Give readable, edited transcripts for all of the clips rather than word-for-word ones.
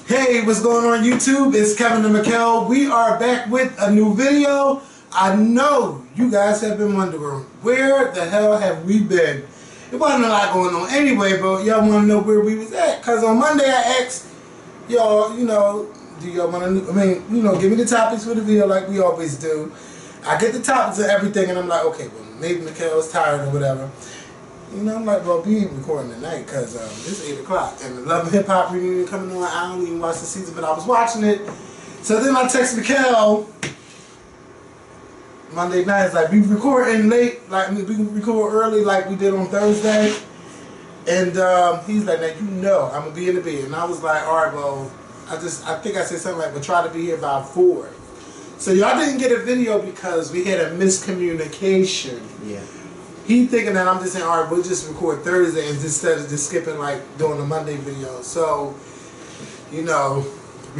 Hey, what's going on YouTube? It's Kevin and Mikkel. We are back with a new video. I know you guys have been wondering, where the hell have we been? It wasn't a lot going on anyway, but y'all want to know where we was at. Because on Monday I asked y'all, do y'all want to, give me the topics for the video like we always do. I get the topics of everything and I'm like, okay, well, maybe Mikkel's tired or whatever. I'm like, well, we ain't recording tonight because it's 8 o'clock and the Love and Hip Hop reunion coming on. I don't even watch the season, but I was watching it. So then I text Mikkel Monday night. It's like, we recording late, like we can record early like we did on Thursday. And he's like, now I'm going to be in the bed. And I was like, all right, well, I think I said something like, we'll try to be here by 4. So y'all didn't get a video because we had a miscommunication. Yeah. He thinking that I'm just saying, all right, we'll just record Thursday instead of just skipping like doing a Monday video. So, we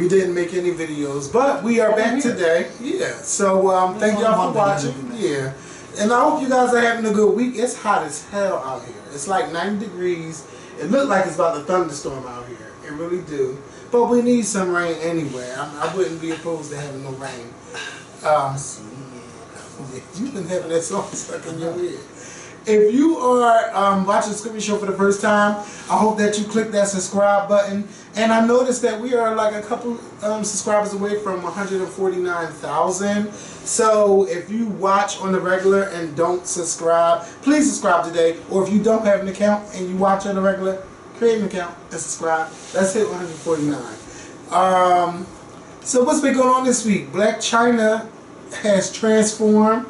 didn't make any videos, but we are back today. Yeah. So thank y'all for watching. Yeah. And I hope you guys are having a good week. It's hot as hell out here. It's like 90 degrees. It looked like it's about to thunderstorm out here. It really do. But we need some rain anyway. I wouldn't be opposed to having no rain. You've been having that song stuck in your head. If you are watching the Scripture Show for the first time, I hope that you click that subscribe button. And I noticed that we are like a couple subscribers away from 149,000. So if you watch on the regular and don't subscribe, please subscribe today. Or if you don't have an account and you watch on the regular, create an account and subscribe. Let's hit 149. So what's been going on this week? Blac Chyna has transformed,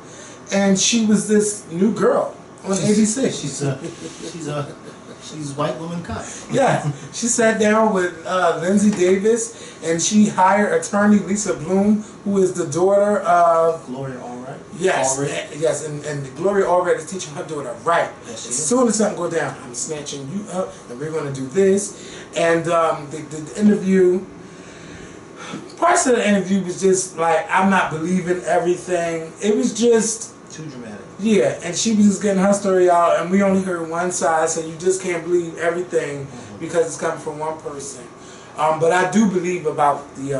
and she was this new girl on ABC. She's white woman cut. Yeah, she sat down with Lindsay Davis, and she hired attorney Lisa Bloom, who is the daughter of Gloria Allred. Yes, yes, and Gloria Allred is teaching her daughter right. Yes, as soon as something go down, I'm snatching you up, and we're going to do this. And the interview. Parts of the interview was just like, I'm not believing everything. It was just too dramatic. Yeah, and she was just getting her story out, and we only heard one side, so you just can't believe everything because it's coming from one person. But I do believe about the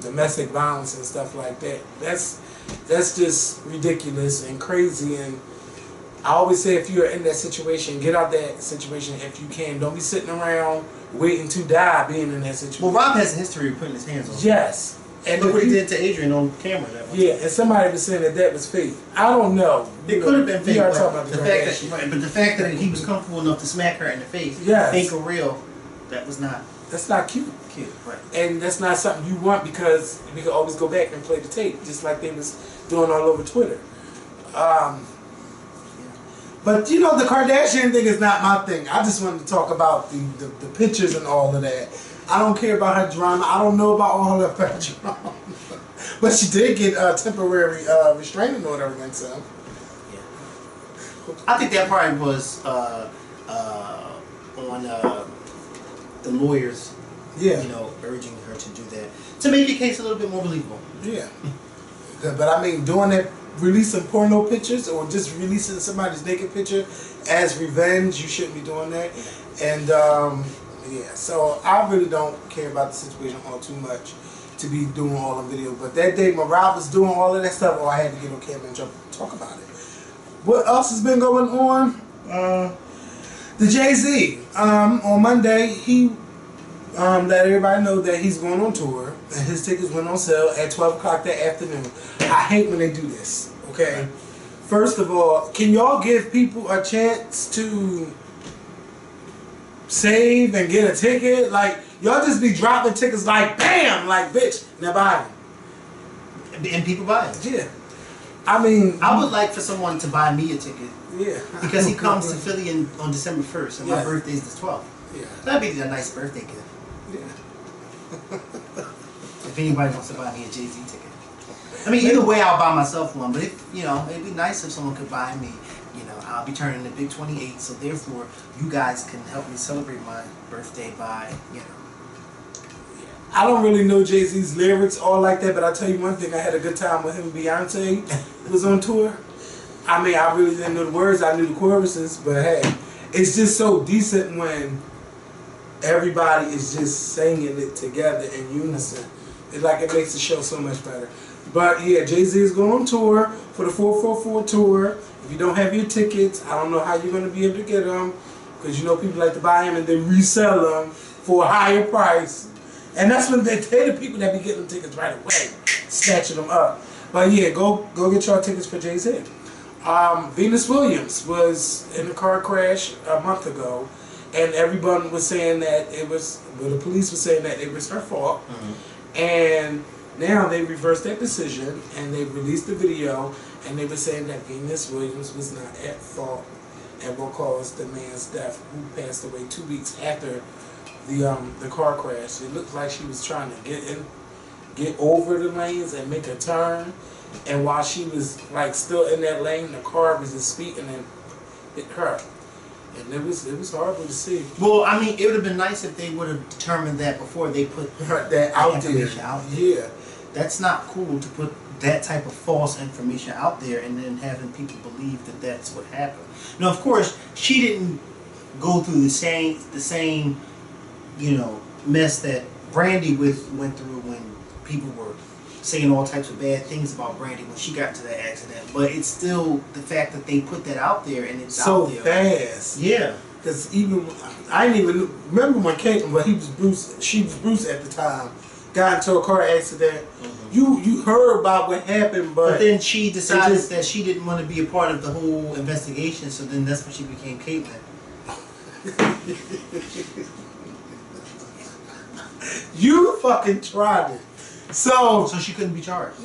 domestic violence and stuff like that. That's just ridiculous and crazy. And I always say, if you're in that situation, get out that situation if you can. Don't be sitting around waiting to die being in that situation. Well, Rob has a history of putting his hands on her. Yes. And look what he did to Adrian on camera. Yeah, and somebody was saying that was fake. I don't know. It could have been fake. But the fact that he was comfortable enough to smack her in the face, fake or real, that was not. That's not cute. Cute, right? And that's not something you want, because we can always go back and play the tape, just like they was doing all over Twitter. But the Kardashian thing is not my thing. I just wanted to talk about the pictures and all of that. I don't care about her drama. I don't know about all of her drama. But she did get a temporary restraining order against him. Yeah. I think that probably was on the lawyers, urging her to do that, to make your case a little bit more believable. Yeah. But I mean, doing that, releasing porno pictures or just releasing somebody's naked picture as revenge, you shouldn't be doing that. And yeah, so I really don't care about the situation all too much to be doing all the videos. But that day when Rob was doing all of that stuff, I had to get on camera and talk about it. What else has been going on? The Jay-Z. On Monday, he let everybody know that he's going on tour, and his tickets went on sale at 12 o'clock that afternoon. I hate when they do this, okay? First of all, can y'all give people a chance to save and get a ticket? Like, y'all just be dropping tickets like, bam, like, bitch, now buy them. And people buy it. Yeah. I mean, I would like for someone to buy me a ticket. Yeah. Because he comes to Philly on December 1st, and my birthday's the 12th. Yeah. That'd be a nice birthday gift. Yeah. If anybody wants to buy me a Jay-Z ticket. I mean, either way, I'll buy myself one. But if it'd be nice if someone could buy me. I'll be turning the big 28, so therefore, you guys can help me celebrate my birthday by, I don't really know Jay-Z's lyrics all like that, but I'll tell you one thing, I had a good time with him and Beyonce was on tour. I mean, I really didn't know the words, I knew the choruses, but hey, it's just so decent when everybody is just singing it together in unison. It makes the show so much better. But yeah, Jay-Z is going on tour for the 444 tour. If you don't have your tickets, I don't know how you're going to be able to get them, because you know people like to buy them and then resell them for a higher price. And that's when they're the people that be getting them tickets right away, snatching them up. But yeah, go get your tickets for Jay-Z. Venus Williams was in a car crash a month ago, and everyone was saying that it was, well, the police was saying that it was her fault. And now they reversed that decision, and they released the video, and they were saying that Venus Williams was not at fault and what caused the man's death, who passed away 2 weeks after the car crash. It looked like she was trying to get over the lanes and make a turn, and while she was like still in that lane, the car was just speeding and hit her. And it was horrible to see. Well, I mean, it would have been nice if they would have determined that before they put that out there. Yeah. That's not cool to put that type of false information out there and then having people believe that that's what happened. Now, of course, she didn't go through the same, mess that Brandy went through when people were saying all types of bad things about Brandy when she got into that accident. But it's still the fact that they put that out there and it's so out there. fast. Yeah. Because even I didn't even remember when Caitlyn, but she was Bruce at the time, got into a car accident. You heard about what happened, but then she decided that she didn't want to be a part of the whole investigation. So then that's when she became Caitlyn. You fucking tried it. So she couldn't be charged.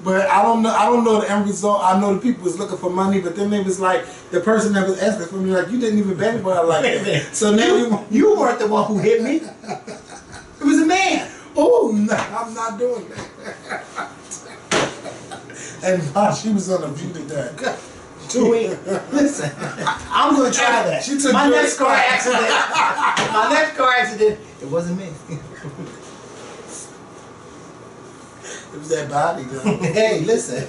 But I don't know the end result. I know the people was looking for money, but then they was like, the person that was asking for me, like, you didn't even beg for her like that. So now you weren't the one who hit me. It was a man. Oh no, I'm not doing that. And she was on a view today. Listen, I'm gonna try that. She took my next car accident. My next car accident. It wasn't me. It was that body, though. Hey, listen.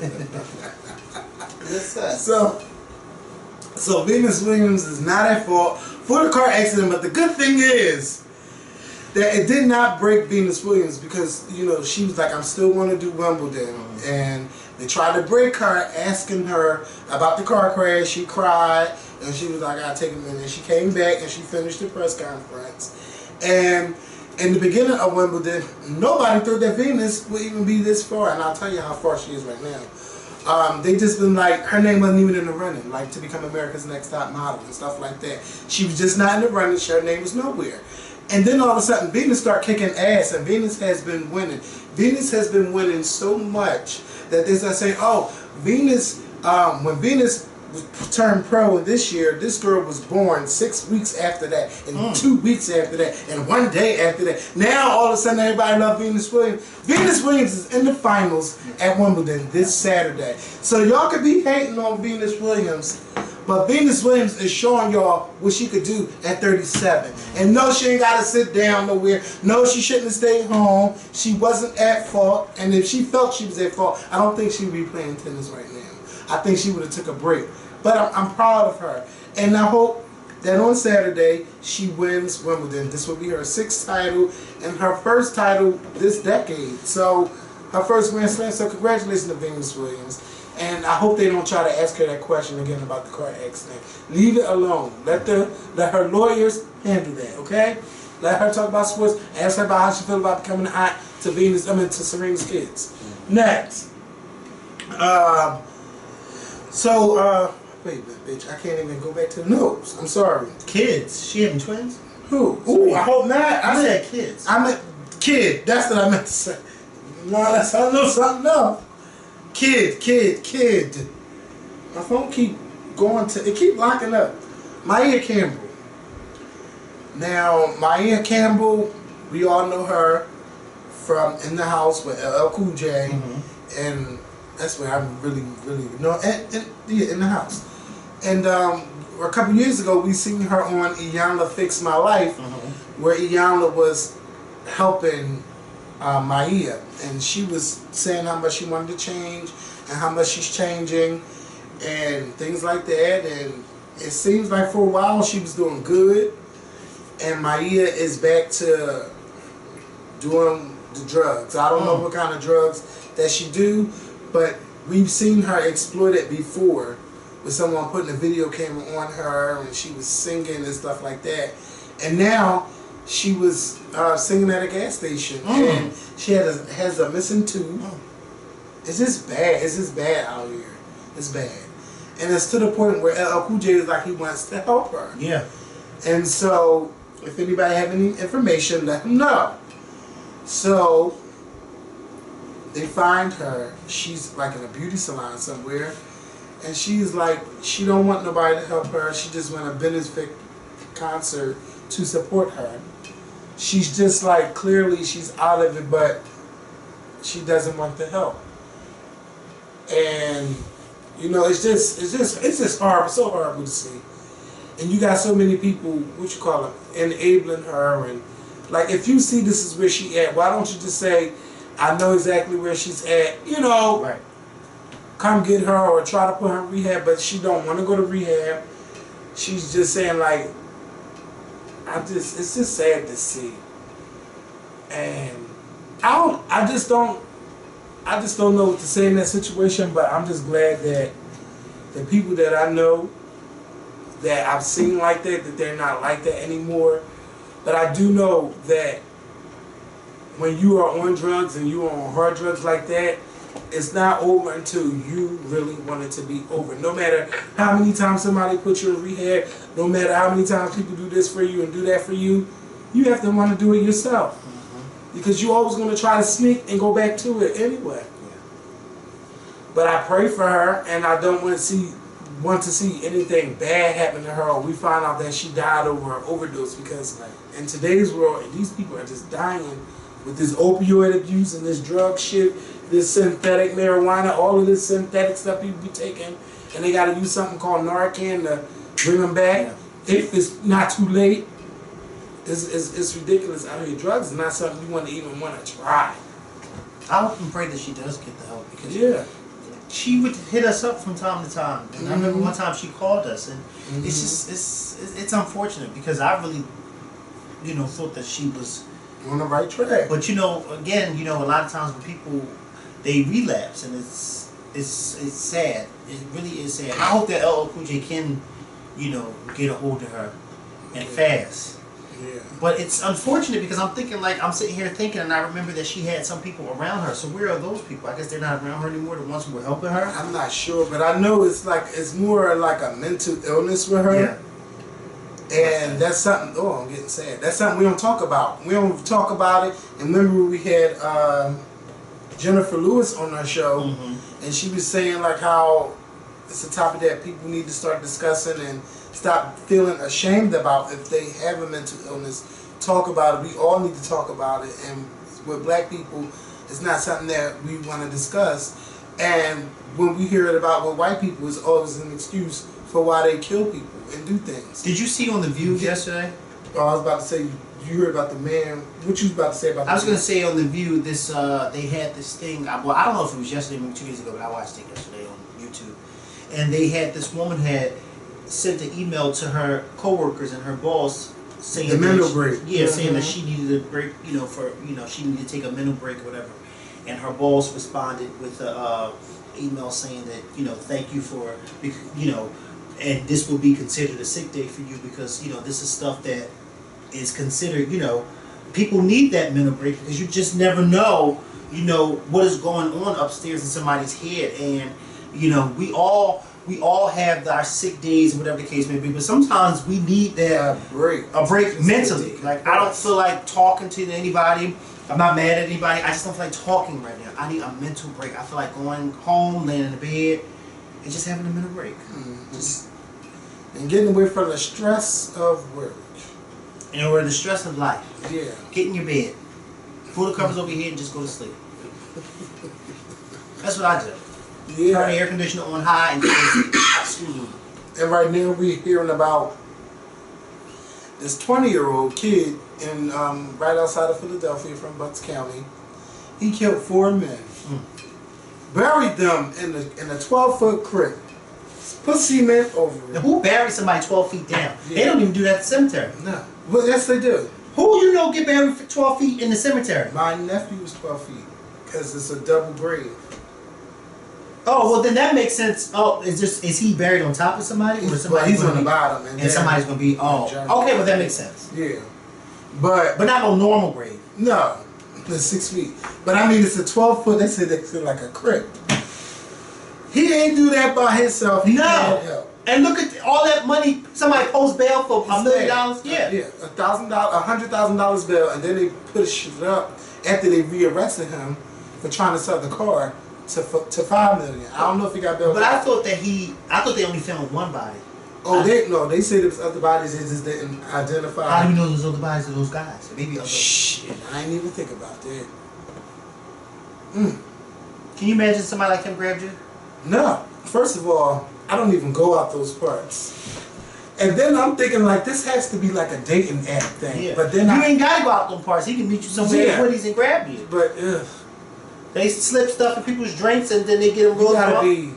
So Venus Williams is not at fault for the car accident, but the good thing is that it did not break Venus Williams, because she was like, I'm still going to do Wimbledon, and they tried to break her, asking her about the car crash. She cried, and she was like, I'll take a minute. She came back and she finished the press conference, and in the beginning of Wimbledon, nobody thought that Venus would even be this far, and I'll tell you how far she is right now. They just been like, her name wasn't even in the running, like to become America's Next Top Model and stuff like that. She was just not in the running, her name was nowhere. And then all of a sudden, Venus started kicking ass, and Venus has been winning. Venus has been winning so much that they start saying, oh, Venus, when Venus turned pro this year, this girl was born 6 weeks after that, and 2 weeks after that, and 1 day after that. Now all of a sudden everybody loves Venus Williams. Venus Williams is in the finals at Wimbledon this Saturday. So y'all could be hating on Venus Williams, but Venus Williams is showing y'all what she could do at 37. And no, she ain't got to sit down nowhere. No, she shouldn't have stayed home. She wasn't at fault. And if she felt she was at fault, I don't think she would be playing tennis right now. I think she would have took a break. But I'm proud of her. And I hope that on Saturday she wins Wimbledon. This will be her 6th title and her first title this decade. So her first Grand Slam. So congratulations to Venus Williams. And I hope they don't try to ask her that question again about the car accident. Leave it alone. Let her lawyers handle that, okay? Let her talk about sports. Ask her about how she feels about becoming aunt to to Serena's kids. Next. Wait a minute, bitch. I can't even go back to the notes. I'm sorry. Kids. She having twins? Who? Ooh, I hope not. I said kids. I meant kid. That's what I meant to say. No, I know something else. Kid. My phone keep going to, it keep locking up. Maia Campbell. Now, Maia Campbell, we all know her from In the House with LL Cool J, and that's where I'm really know. In the House. And a couple years ago, we seen her on Iyanla Fix My Life, where Iyanla was helping Maia, and she was saying how much she wanted to change and how much she's changing. and things like that. And it seems like for a while she was doing good, and Maia is back to doing the drugs. I don't know what kind of drugs that she do, but we've seen her exploit it before with someone putting a video camera on her and she was singing and stuff like that. And now she was singing at a gas station and she has a missing tooth. It's just bad. It's just bad out here. It's bad. And it's to the point where LL Cool J is like he wants to help her. Yeah. And so if anybody have any information, let them know. So they find her. She's like in a beauty salon somewhere, and she's like, she don't want nobody to help her. She just went a benefit concert to support her. She's just like, clearly she's out of it, but she doesn't want the help. And you know, it's just horrible, so horrible to see. And you got so many people, what you call it, enabling her. And like, if you see this is where she at, why don't you just say, I know exactly where she's at, you know, right. Come get her or try to put her in rehab, but she don't want to go to rehab. She's just saying like, it's just sad to see. And I just don't know what to say in that situation, but I'm just glad that the people that I know that I've seen like that they're not like that anymore. But I do know that when you are on drugs and you are on hard drugs like that, it's not over until you really want it to be over. No matter how many times somebody puts you in rehab, no matter how many times people do this for you and do that for you, you have to want to do it yourself. Because you're always going to try to sneak and go back to it anyway. But I pray for her, and I don't want to see anything bad happen to her, or we find out that she died over an overdose, because in today's world, these people are just dying with this opioid abuse and this drug shit, this synthetic marijuana, all of this synthetic stuff people be taking, and they got to use something called Narcan to bring them back if it's not too late. It's ridiculous out here. Drugs is not something you want to even want to try. I hope and pray that she does get the help, because she would hit us up from time to time. And I remember one time she called us, and it's just it's unfortunate, because I really, you know, thought that she was on the right track. But you know, again, you know, a lot of times when people they relapse, and it's sad. It really is sad. I hope that LL Cool J can, you know, get a hold of her and fast. Yeah. But it's unfortunate, because I'm thinking, like, I'm sitting here thinking, and I remember that she had some people around her. So where are those people? I guess they're not around her anymore, the ones who were helping her? I'm not sure, but I know it's more like a mental illness with her. Yeah. And that's something, I'm getting sad. That's something we don't talk about. We don't talk about it. And remember we had Jennifer Lewis on our show, and she was saying like how it's a topic that people need to start discussing and stop feeling ashamed about if they have a mental illness. Talk about it. We all need to talk about it. And with black people, it's not something that we want to discuss. And when we hear it about with white people, it's always an excuse for why they kill people and do things. Did you see on The View yesterday? Oh, I was about to say, you heard about the man. What you was about to say about? I was going to say on The View, this they had this thing. Well, I don't know if it was yesterday, maybe 2 days ago, but I watched it yesterday on YouTube. And they had this woman had sent an email to her coworkers and her boss saying the mental break. Yeah, saying that she needed a break, you know, she needed to take a mental break or whatever. And her boss responded with a email saying that, you know, thank you for, you know, and this will be considered a sick day for you, because, you know, this is stuff that is considered, you know, people need that mental break, because you just never know, you know, what is going on upstairs in somebody's head. And, you know, we all have our sick days, whatever the case may be, but sometimes we need that a break mentally. Like, I don't feel like talking to anybody. I'm not mad at anybody. I just don't feel like talking right now. I need a mental break. I feel like going home, laying in the bed, and just having a mental break. And getting away from the stress of work. You know, or the stress of life. Yeah. Get in your bed. Pull the covers over your head and just go to sleep. That's what I do. Yeah. Turn the air conditioner on high and just go to sleep. And right now we're hearing about this 20-year-old kid in right outside of Philadelphia from Bucks County. He killed 4 men. Buried them in a 12-foot creek. Put cement over Now, it. who buries somebody 12 feet down? Yeah. They don't even do that at the cemetery. No. Well, yes, they do. Who you know get buried for 12 feet in the cemetery? My nephew was 12 feet because it's a double grave. Oh, well then that makes sense. Oh, is he buried on top of somebody? Or somebody He's on the bottom. And somebody's going to be, oh. Okay, well that makes sense. Yeah. But not no normal grave. No. It's 6 feet. But I mean, it's a 12-foot. They said it's like a crypt. He ain't do that by himself. He can't help. And look at all that money. Somebody posts bail for $1 million. Yeah. Yeah. $100,000 bail, and then they pushed it up after they rearrested him for trying to sell the car to $5 million. I don't know if he got bail. But I thought they only found one body. Oh, they said there was other bodies. They just didn't identify. How do we know there's other bodies of those guys? Maybe other. Shit, I didn't even think about that. Can you imagine somebody like him grabbed you? No. First of all, I don't even go out those parts. And then I'm thinking like this has to be like a dating app thing. Yeah. But then you ain't gotta go out them parts. He can meet you somewhere in Woodies and grab you. But they slip stuff in people's drinks and then they get them rolled. You gotta be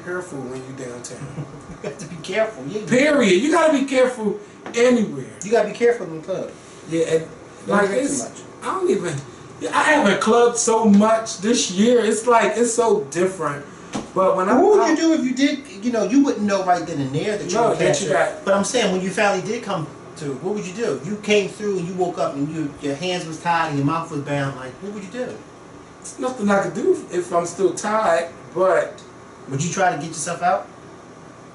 careful when you downtown. You have to be careful. Yeah. Period. You gotta be careful anywhere. You gotta be careful in the club. Yeah, and like it's, I don't even. I haven't clubbed so much this year. It's like it's so different. But when what would you do if you did? You know, you wouldn't know right then and there that you were cancer. But I'm saying when you finally did come to, what would you do? You came through and you woke up and your hands was tied and your mouth was bound. Like, what would you do? There's nothing I could do if I'm still tied. But would you try to get yourself out?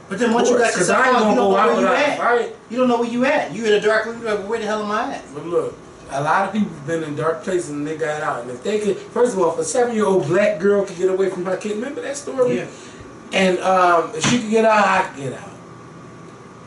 But then once you got yourself out, you don't know where you at. Right? You don't know where you at. You in a dark room. You're like, where the hell am I at? But look, a lot of people have been in dark places and they got out. And if they could, first of all, if a 7-year-old black girl could get away from her kid, remember that story? Yeah. And if she could get out, I could get out.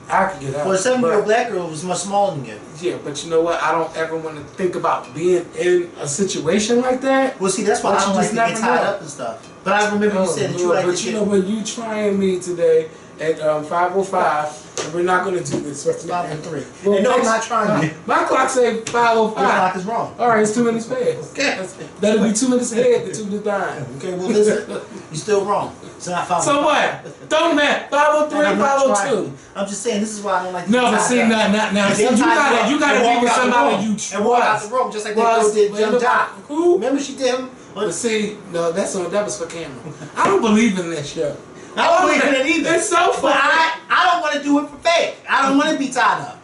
I could get out. Well, a 7-year-old black girl was much smaller than you. Yeah, but you know what? I don't ever want to think about being in a situation like that. Well, see, that's why I don't like to get tied up and stuff. But I remember you said that you like to get... But you know what? You trying me today at 5:05, and we're not going to do this. It's 5:03. Well, and no, I'm not trying to. My clock say 5:05. Your clock is wrong. All right, it's 2 minutes past. Okay. That'll be 2 minutes ahead to 2 minutes behind. Okay, well, listen. You're still wrong. It's not 5:05. So what? Don't matter. 5:03, 5:02. I'm just saying, this is why I don't like to no, but see, now, see, you gotta be with somebody you trust. And walk out the room, just like that girl did Jim Dot. Who? Remember she did him? But see, no, that was for camera. I don't believe in that show. I don't believe in it either. It's so funny. But I don't want to do it for fake. I don't want to be tied up.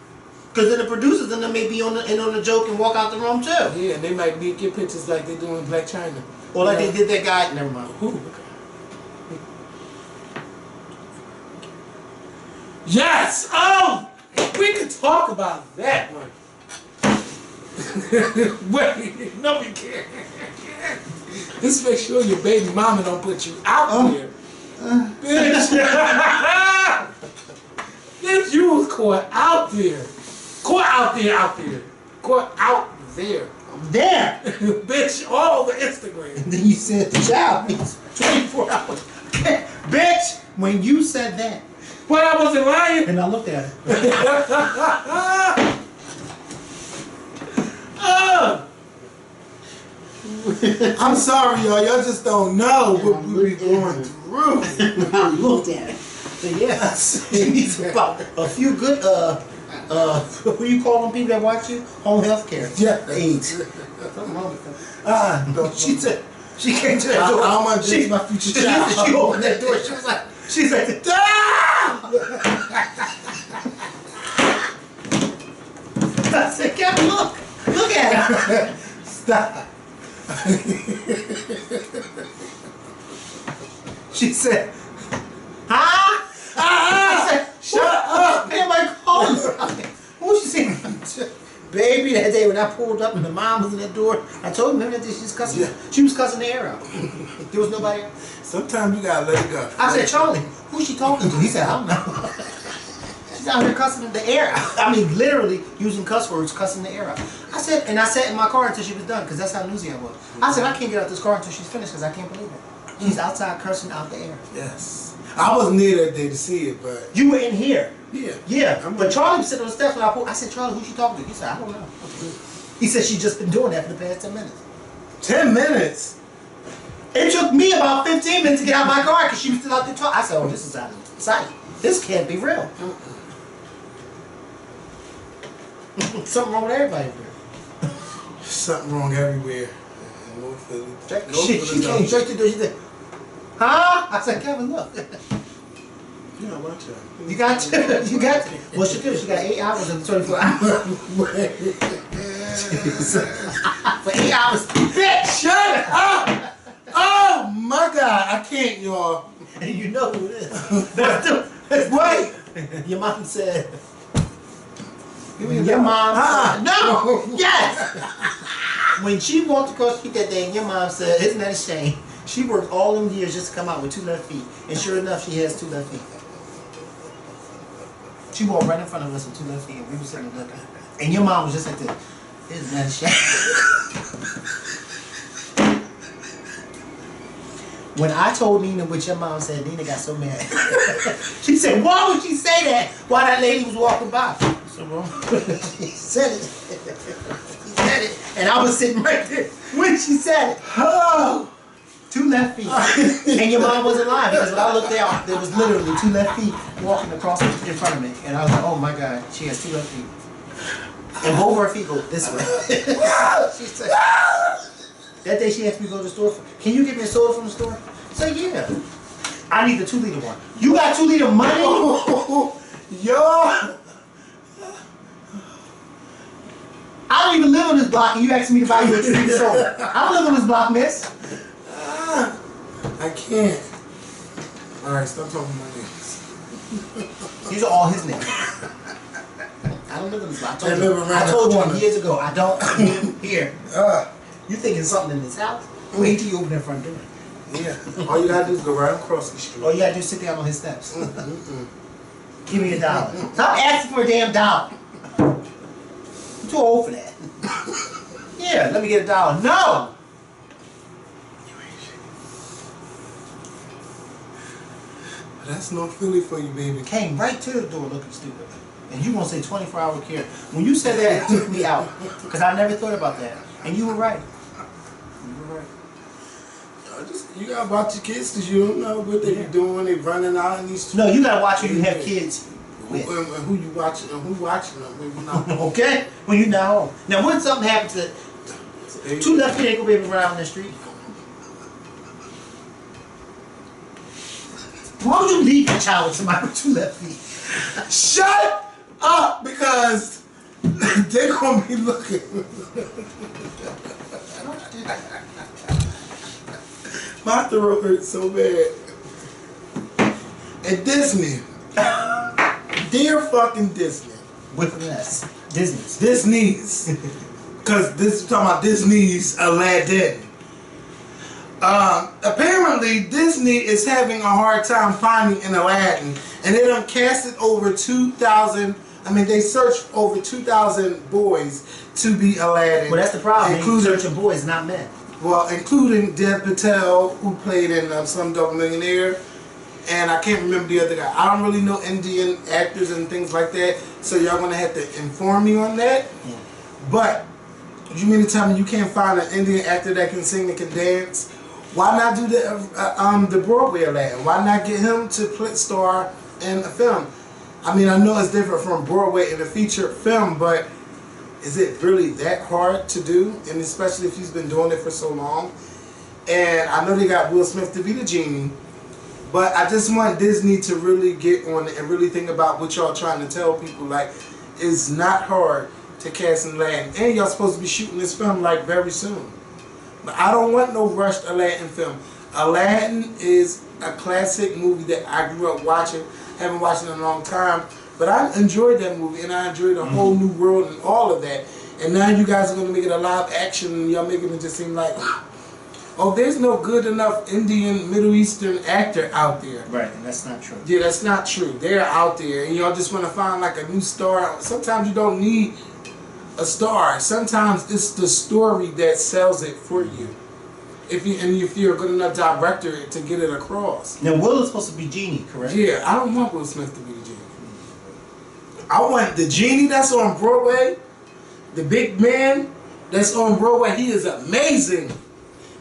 Because then the producers and them may be on the joke and walk out the room too. Yeah, and they might get pictures like they do in Blac Chyna. Or like they did that guy. Never mind. Who? Yes! Oh! We could talk about that one. Wait, no we can't. Just make sure your baby mama don't put you out there. Bitch. Bitch, you was caught out there. Caught out there. Caught out there. There! Bitch, all over Instagram. And then you said the child means 24 hours. Bitch, when you said that. Well, I wasn't lying. And I looked at it. I'm sorry, y'all. Y'all just don't know what we be going through. I looked at it. So yeah, it's about a few good what do you call them people that watch you? Home health care. Yeah. AIDS. Something wrong with them. She said she came to that door. I don't want to jinx my future child. She opened that door. She's like, ah! I said, Kevin, look at her. Stop. She said, huh? I said, shut up. Hey, my calls. What was she saying? Baby, that day when I pulled up and the mom was in that door, I told him that day she was cussing. Yeah. She was cussing the air out. There was nobody else. Sometimes you gotta let it go. I said, Charlie, who's she talking to? He said, I don't know. She's out here cussing the air out. I mean, literally using cuss words, cussing the air out. I said, and I sat in my car until she was done, because that's how newsy I was. I said, I can't get out this car until she's finished, because I can't believe it. She's outside cursing out the air. Yes. I wasn't there that day to see it, but... You were in here. Yeah. Yeah. But Charlie said on the steps when I pulled, I said, Charlie, who's she talking to? He said, I don't know. He said, she's just been doing that for the past 10 minutes. 10 minutes? It took me about 15 minutes to get out of my car because she was still out there talking. I said, oh, this is out of sight. This can't be real. Something wrong with everybody here. Something wrong everywhere. In North Philly. Shit, she came straight to the door. She said, huh? I said, Kevin, look. You know what? You got to. You got to. What she do? She got 8 hours in 24 hours. For 8 hours. Bitch! Shut up! Oh my God, I can't, y'all. And you know who it is. Wait! Your mom said. Your mom said. No! Yes! When she walked across the street that day and your mom said, isn't that a shame? She worked all them years just to come out with 2 left feet. And sure enough, she has 2 left feet. She walked right in front of us with 2 left feet and we were sitting there looking. And your mom was just like this. Isn't that a shame? When I told Nina what your mom said, Nina got so mad. She said, why would she say that while that lady was walking by? So wrong. She said it. She said it. And I was sitting right there when she said it. Oh. 2 left feet. And your mom wasn't lying because when I looked there was literally 2 left feet walking across in front of me. And I was like, oh my God, she has 2 left feet. And both her feet go this way. She said, that day she asked me to go to the store. Can you get me a soda from the store? So yeah. I need the 2-liter one. You got 2-liter money? Yo. I don't even live on this block and you asking me to buy you a 2-liter soda. I don't live on this block, miss. I can't. Alright, stop talking about names. These are all his names. I don't live in this block. I I told you years ago, I don't live here. Uh, You thinking something in this house? Wait till you open that front door. yeah. All you gotta do is go right across the street. All you gotta do is sit down on his steps. Give me $1. Stop asking for a damn dollar. I'm too old for that. Yeah, let me get $1. No! That's North Philly for you, baby. Came right to the door looking stupid. And you gonna say 24-hour care. When you said that, it took me out. Because I never thought about that. And you were right. You were right. You gotta watch your kids because you don't know what they be doing. They running out in these. No, you gotta watch when you have kids. And who you watching and who watching them when you're not home. Okay? When you're not home. Now, when something happens to 2 left feet ain't gonna be around the street. Why would you leave your child with somebody with 2 left feet? Shut up, because they're gonna be looking. My throat hurts so bad. And Disney, dear fucking Disney, With an S. Disney's. Disney's, because this is talking about Disney's Aladdin. Apparently Disney is having a hard time finding an Aladdin, and they done casted over 2,000. I mean, they searched over 2,000 boys to be Aladdin. Well, that's the problem. Including, Searching boys, not men. well, including Dev Patel, who played in Slumdog Millionaire, and I can't remember the other guy. I don't really know Indian actors and things like that, so y'all gonna have to inform me on that. Yeah. But you mean to tell me you can't find an Indian actor that can sing and can dance? Why not do the Broadway Aladdin? Why not get him to star in a film? I mean, I know it's different from Broadway in a feature film, but is it really that hard to do? And especially if he's been doing it for so long. And I know they got Will Smith to be the genie, but I just want Disney to really get on it and really think about what y'all trying to tell people. Like, it's not hard to cast an Aladdin, and y'all supposed to be shooting this film like very soon. But I don't want no rushed Aladdin film. Aladdin is a classic movie that I grew up watching. Haven't watched it in a long time. But I enjoyed that movie, and I enjoyed the whole new world and all of that. And now you guys are going to make it a live action, and y'all making it just seem like, oh, there's no good enough Indian, Middle Eastern actor out there. Right, and that's not true. Yeah, that's not true. They're out there, and y'all just want to find like a new star. Sometimes you don't need a star. Sometimes it's the story that sells it for you. If you're a good enough director to get it across. Now, Will is supposed to be Genie, correct? Yeah, I don't want Will Smith to be the genie. I want the genie that's on Broadway, the big man that's on Broadway. He is amazing.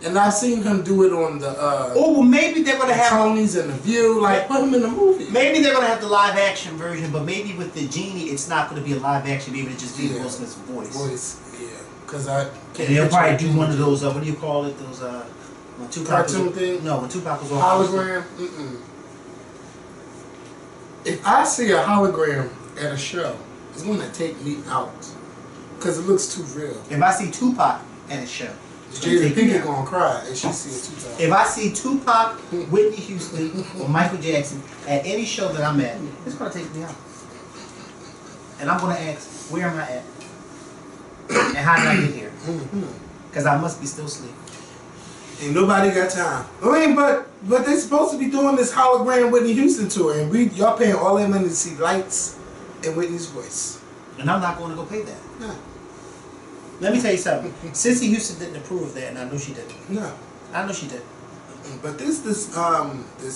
And I've seen him do it on the oh, well, maybe they're gonna have Tony's and the View. Like, put him in the movie. Maybe they're gonna have the live action version, but maybe with the genie, it's not gonna be a live action. Maybe it just be Will Smith's voice. Yeah. Because I can't. And they'll probably do one of those. What do you call it? Those when Tupac cartoon thing. No, when Tupac was on hologram. If I see a hologram at a show, it's gonna take me out because it looks too real. If I see Tupac at a show. Jada Pinkett gonna cry if she sees Tupac. If I see Tupac, Whitney Houston, or Michael Jackson at any show that I'm at, it's gonna take me out. And I'm gonna ask, where am I at? And how did I get here? Because I must be still asleep. Ain't nobody got time. I mean, but they're supposed to be doing this hologram Whitney Houston tour, and y'all paying all that money to see lights and Whitney's voice. And I'm not going to go pay that. No. Let me tell you something. Cissy Houston didn't approve of that, and I know she didn't. No. I know she did. But this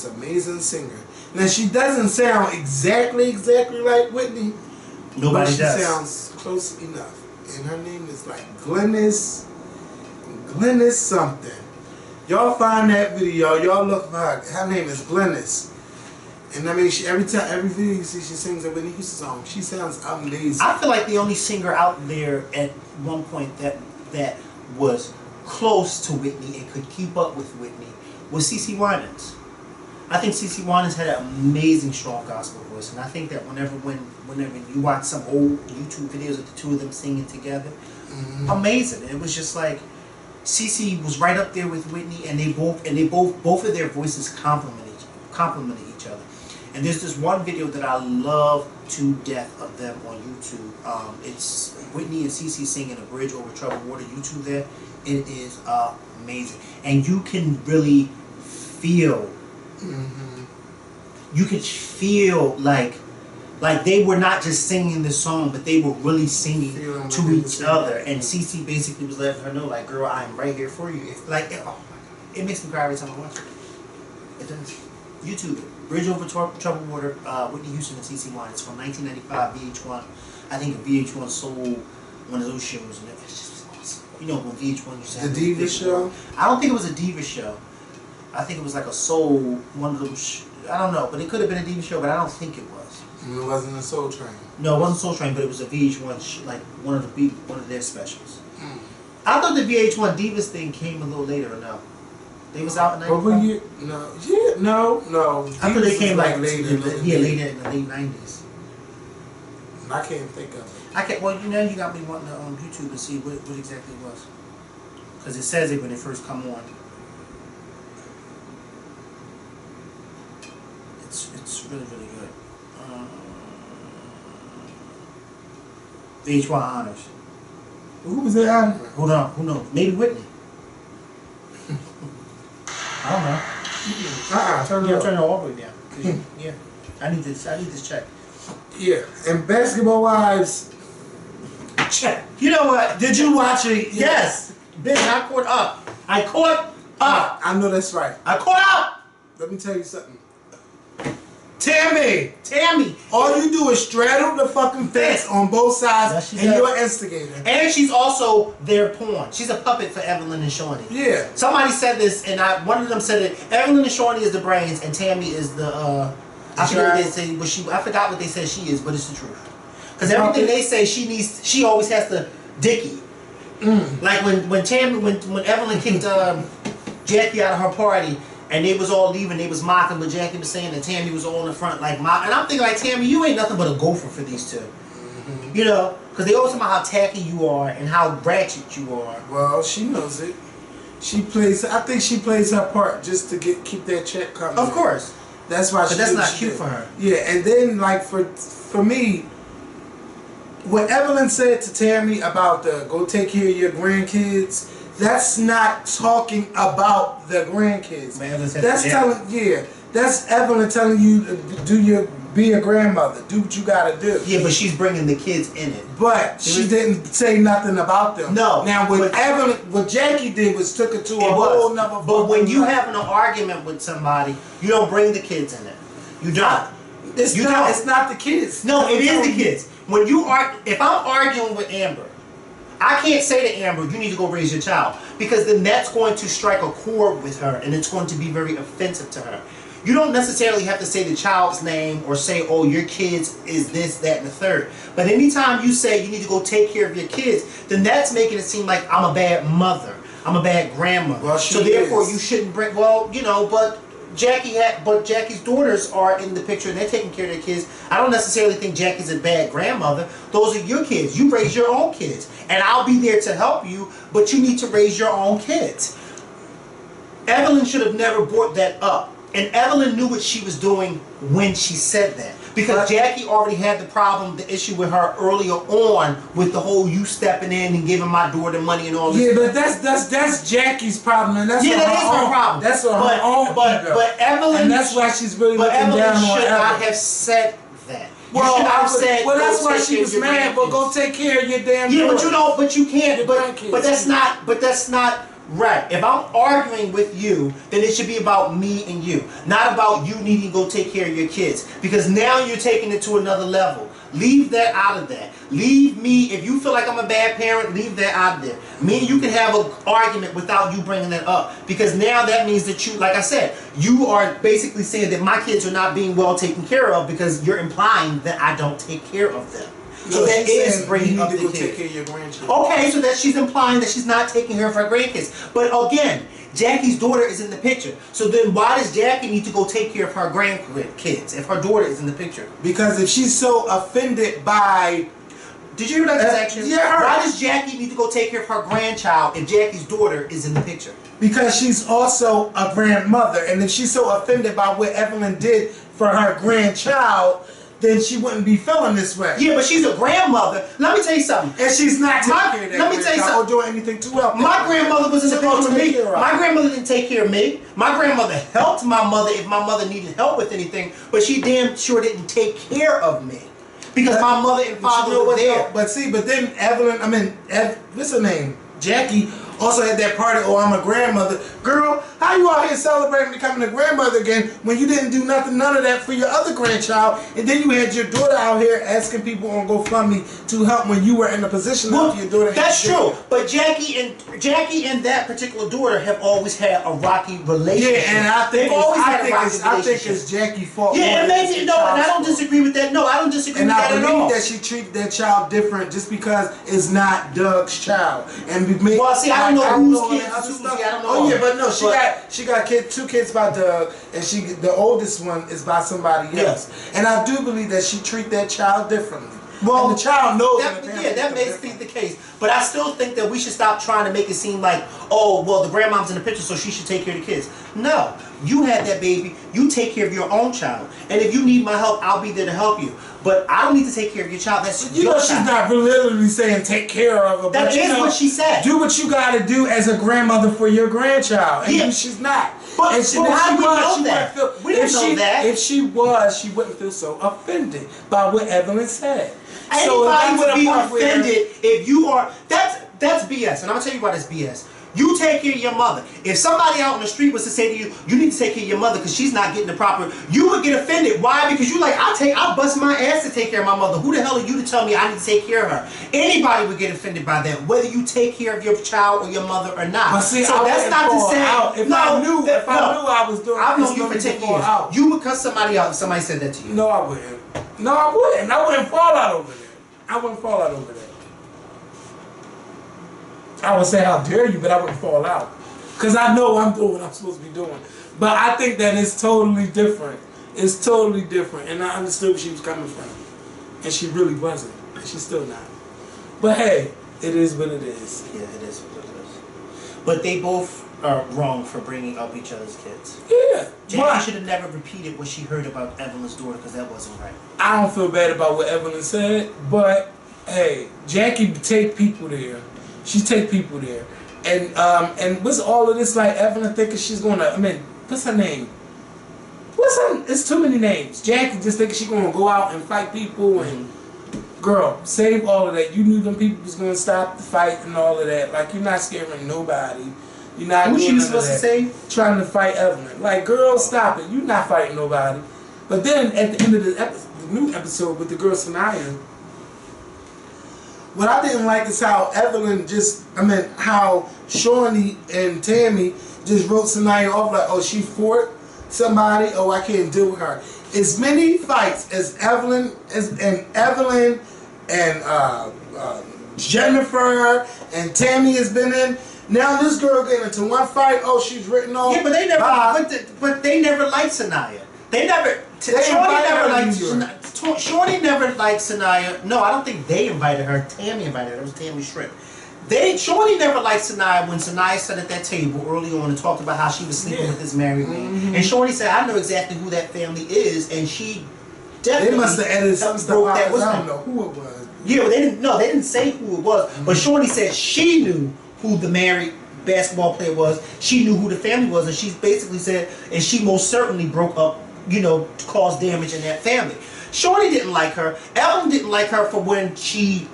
amazing singer. Now she doesn't sound exactly like Whitney. Nobody does. She sounds close enough. And her name is like Glennis something. Y'all find that video. Y'all look for her. Her name is Glennis. And I mean, every video you see, she sings a Whitney Houston song. She sounds amazing. I feel like the only singer out there at one point that was close to Whitney and could keep up with Whitney was CeCe Winans. I think CeCe Winans had an amazing, strong gospel voice, and I think that whenever you watch some old YouTube videos of the two of them singing together, amazing. It was just like CeCe was right up there with Whitney, and they both of their voices complemented each other. And there's this one video that I love to death of them on YouTube. It's Whitney and CeCe singing A Bridge Over Troubled Water. YouTube there. It is amazing, and you can really feel. You could feel like they were not just singing the song, but they were really singing to each other. And CeCe basically was letting her know, like, girl, I'm right here for you. Oh my God, it makes me cry every time I watch it. It does. YouTube it. Bridge Over Troubled Water, Whitney Houston and CeCe Winans. It's from 1995 VH1. I think VH1 sold one of those shows, and it just was awesome. You know when VH1 used to have the Diva show? I don't think it was a Diva show. I think it was like a soul, one of those. I don't know, but it could have been a Diva show, but I don't think it was. And it wasn't a Soul Train. No, it wasn't Soul Train, but it was a VH1 like one of their specials. I thought the VH1 Divas thing came a little later. Or no, they was out in 95. No. I thought they came like later. Later in the late 90s. I can't think of it. I can't. Well, you got me wanting to YouTube and see what exactly it was, because it says it when it first come on. It's really good. VH1 Honors. Who was that on? Hold on, who knows? Maybe Whitney. I don't know. Turn it turn it all the way down. Yeah, I need this check. Yeah, and Basketball Wives. Check. You know what? Did you watch it? Yes. Bitch, I caught up. I know that's right. I caught up. Let me tell you something. Tammy. All you do is straddle the fucking fence on both sides, and you're an instigator. And she's also their pawn. She's a puppet for Evelyn and Shawnee. Yeah. Somebody said this, and one of them said it. Evelyn and Shawnee is the brains, and Tammy is the. I forget what they say, but I forgot what they said she is, but it's the truth. Because everything they say she always has to dicky. Like when Evelyn kicked Jackie out of her party. And they was all leaving, they was mocking, but Jackie was saying that Tammy was all in the front, like mocking. And I'm thinking, like, Tammy, you ain't nothing but a gopher for these two. You know? Because they always talk about how tacky you are and how ratchet you are. Well, she knows it. I think she plays her part just to keep that check coming. Of course. That's why But that's not cute for her. Yeah, and then, like, for me, what Evelyn said to Tammy about the go take care of your grandkids, that's not talking about the grandkids. That's Evelyn telling you be a grandmother, do what you gotta do. Yeah, but she's bringing the kids in it. But she didn't say nothing about them. No. Now what Jackie did was took it to a whole nother. But when you having an argument with somebody, you don't bring the kids in it. You don't. It's not the kids. No, it is the kids. When if I'm arguing with Amber, I can't say to Amber, you need to go raise your child, because then that's going to strike a chord with her, and it's going to be very offensive to her. You don't necessarily have to say the child's name or say, oh, your kids is this, that, and the third. But anytime you say you need to go take care of your kids, then that's making it seem like I'm a bad mother. I'm a bad grandmother. Well, so therefore you shouldn't bring, well, you know, but Jackie's daughters are in the picture and they're taking care of their kids. I don't necessarily think Jackie's a bad grandmother. Those are your kids. You raise your own kids. And I'll be there to help you, but you need to raise your own kids. Evelyn should have never brought that up. And Evelyn knew what she was doing when she said that. Because Jackie already had the issue with her earlier on with the whole you stepping in and giving my daughter money and all this. Yeah, but that's Jackie's problem, and that's her problem. That's her own ego. But Evelyn, and that's why she's really looking Evelyn down on Evelyn. should not have said that. Well, that's why she was mad. But go take care of your damn daughter. But you don't. But you can't. But that's not. But that's not. Right. If I'm arguing with you, then it should be about me and you, not about you needing to go take care of your kids. Because now you're taking it to another level. Leave that out of that. Leave me, if you feel like I'm a bad parent, leave that out of there. Me and you can have an argument without you bringing that up. Because now that means that you, like I said, you are basically saying that my kids are not being well taken care of because you're implying that I don't take care of them. So no, that is bringing up the kids. kids. Take care of your grandchildren. Okay, so that she's implying that she's not taking care of her grandkids. But again, Jackie's daughter is in the picture. So then why does Jackie need to go take care of her grandkids if her daughter is in the picture? Because if she's so offended by... Did you hear that action? Yeah, why does Jackie need to go take care of her grandchild if Jackie's daughter is in the picture? Because she's also a grandmother. And if she's so offended by what Evelyn did for her grandchild, then she wouldn't be feeling this way. Yeah, but she's a grandmother. Let me tell you something. And she's not taking care of that. Let me tell you something. Or doing anything to help. My grandmother was in the picture with me. My grandmother didn't take care of me. My grandmother helped my mother if my mother needed help with anything, but she damn sure didn't take care of me. Because my mother and father were there. But then Evelyn, what's her name? Jackie also had that party, oh, I'm a grandmother. Girl, how you out here celebrating becoming a grandmother again when you didn't do none of that for your other grandchild, and then you had your daughter out here asking people on GoFundMe to help when you were in a position of your daughter. That's true, but Jackie and that particular daughter have always had a rocky relationship. Yeah, and I think it's Jackie's fault. Yeah, and maybe and I don't disagree with that. No, I don't disagree with that at all. And I believe that she treated that child different just because it's not Doug's child. And well, see, I don't know whose kids. I don't know. Oh yeah, but no, she got two kids by Doug, and the oldest one is by somebody else. And I do believe that she treat that child differently. Well, and the child knows. That may be the case, but I still think that we should stop trying to make it seem like, oh, well, the grandmom's in the picture, so she should take care of the kids. No, you had that baby. You take care of your own child, and if you need my help, I'll be there to help you. But I don't need to take care of your child. That's your child. She's not literally saying take care of her. That is what she said. Do what you got to do as a grandmother for your grandchild, and she's not. But how do we know that? We didn't know that. If she was, she wouldn't feel so offended by what Evelyn said. Anybody would be offended if you are. That's BS, and I'm gonna tell you why that's BS. You take care of your mother. If somebody out on the street was to say to you, you need to take care of your mother because she's not getting the proper, you would get offended. Why? Because you like, I'll bust my ass to take care of my mother. Who the hell are you to tell me I need to take care of her? Anybody would get offended by that, whether you take care of your child or your mother or not. But see, so that's not to say. If I knew I was doing, I've known you for 10 years. You would cut somebody out if somebody said that to you. No, I wouldn't. No, I wouldn't. I wouldn't fall out over that. I wouldn't fall out over that. I would say, how dare you, but I wouldn't fall out. Because I know I'm doing what I'm supposed to be doing. But I think that it's totally different. It's totally different. And I understood where she was coming from. And she really wasn't. And she's still not. But hey, it is what it is. Yeah, it is what it is. But they both are wrong for bringing up each other's kids. Yeah. Jackie should have never repeated what she heard about Evelyn's daughter because that wasn't right. I don't feel bad about what Evelyn said. But hey, Jackie take people there. She take people there. And what's all of this like Evelyn thinking she's gonna, what's her name? It's too many names. Jackie just thinking she's gonna go out and fight people and girl, save all of that. You knew them people was gonna stop the fight and all of that. Like you're not scaring nobody. You're not Who doing she was none of supposed that. to say? Trying to fight Evelyn. Like girl, stop it. You're not fighting nobody. But then at the end of the new episode with the girl Sanaya, what I didn't like is how Evelyn how Shawnee and Tammy just wrote Sanaya off like, oh, she fought somebody, oh, I can't deal with her. As many fights as Evelyn and Jennifer and Tammy has been in. Now this girl getting into one fight. Oh, she's written off. Yeah, but they never. But they never liked Sanaya. They never. Shorty never liked Sanaya. No, I don't think they invited her. Tammy invited her. It was Tammy Shrimp. Shorty never liked Sanaya when Sanaya sat at that table early on and talked about how she was sleeping with this married man. And Shorty said, "I know exactly who that family is," and she definitely. They must have edited some stuff out. I don't know who it was. Yeah, but they didn't. No, they didn't say who it was. But Shorty said she knew who the married basketball player was. She knew who the family was, and she basically said, and she most certainly broke up. Caused damage in that family. Shorty didn't like her. Evelyn didn't like her for when she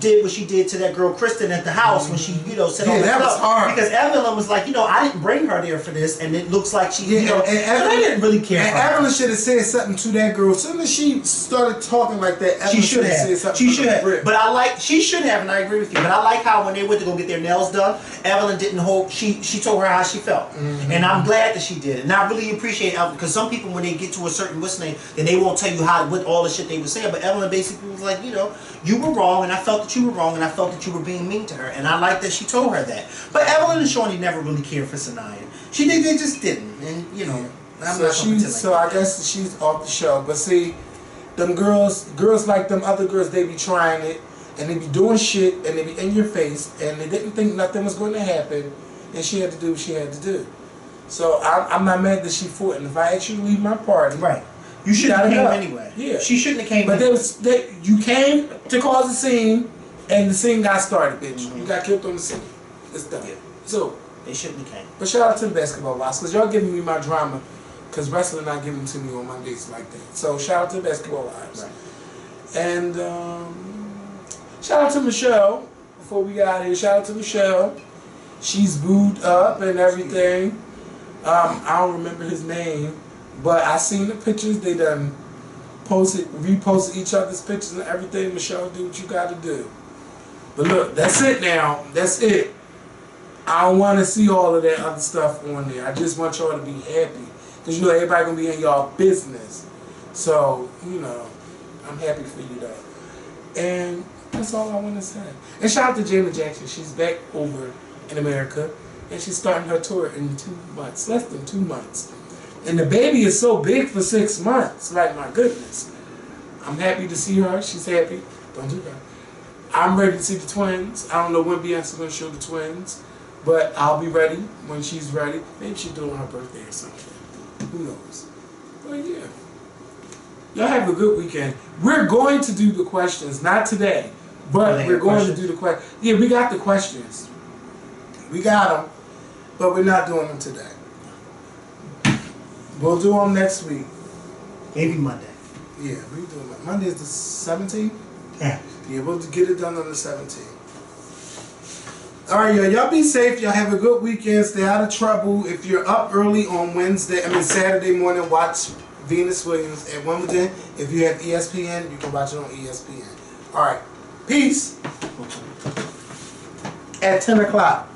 did what she did to that girl Kristen at the house when she, said all that was stuff. hard. Because Evelyn was like, I didn't bring her there for this, and it looks like she, and Evelyn, I didn't really care. And for her. Evelyn should have said something to that girl. As soon as she started talking like that, Evelyn she should have said something. She should have. But she should have, and I agree with you. But I like how when they went to go get their nails done, Evelyn didn't hold. She told her how she felt, and I'm glad that she did. And I really appreciate Evelyn because some people when they get to a certain listening, then they won't tell you what all the shit they were saying. But Evelyn basically was like, you were wrong, and I felt that you were wrong, and I felt that you were being mean to her, and I like that she told her that. But Evelyn and Shawnee never really cared for Sanaya. They just didn't, and I'm not so I guess she's off the show. But see, them girls like them other girls, they be trying it, and they be doing shit, and they be in your face, and they didn't think nothing was going to happen, and she had to do what she had to do. So I'm not mad that she fought, and if I asked you to leave my party, right. You shouldn't have came anyway. Yeah. She shouldn't have came. But you came to cause a scene, and the scene got started, bitch. You got killed on the scene. It's done. Yeah. So they shouldn't have came. But shout out to the basketball wives, because y'all giving me my drama, because wrestling not giving to me on Mondays like that. So shout out to the basketball wives. Right. And shout out to Michelle. Before we got out here, shout out to Michelle. She's booed up and everything. I don't remember his name. But I seen the pictures. They done reposted each other's pictures and everything. Michelle, do what you got to do. But look, that's it now. That's it. I don't want to see all of that other stuff on there. I just want y'all to be happy. Because everybody going to be in y'all business. So, I'm happy for you though. And that's all I want to say. And shout out to Janet Jackson. She's back over in America. And she's starting her tour in 2 months. Less than 2 months. And the baby is so big for 6 months. Like, my goodness. I'm happy to see her. She's happy. Don't do that. I'm ready to see the twins. I don't know when Beyonce's going to show the twins. But I'll be ready when she's ready. Maybe she's doing her birthday or something. Who knows? But yeah. Y'all have a good weekend. We're going to do the questions. Not today. But we're going to do the questions. Yeah, we got the questions. We got them. But we're not doing them today. We'll do them next week. Maybe Monday. Yeah, we do them. Monday is the 17th? Yeah. Yeah, we'll get it done on the 17th. Alright, y'all be safe. Y'all have a good weekend. Stay out of trouble. If you're up early on Saturday morning, watch Venus Williams at Wimbledon. If you have ESPN, you can watch it on ESPN. Alright. Peace. At 10 o'clock.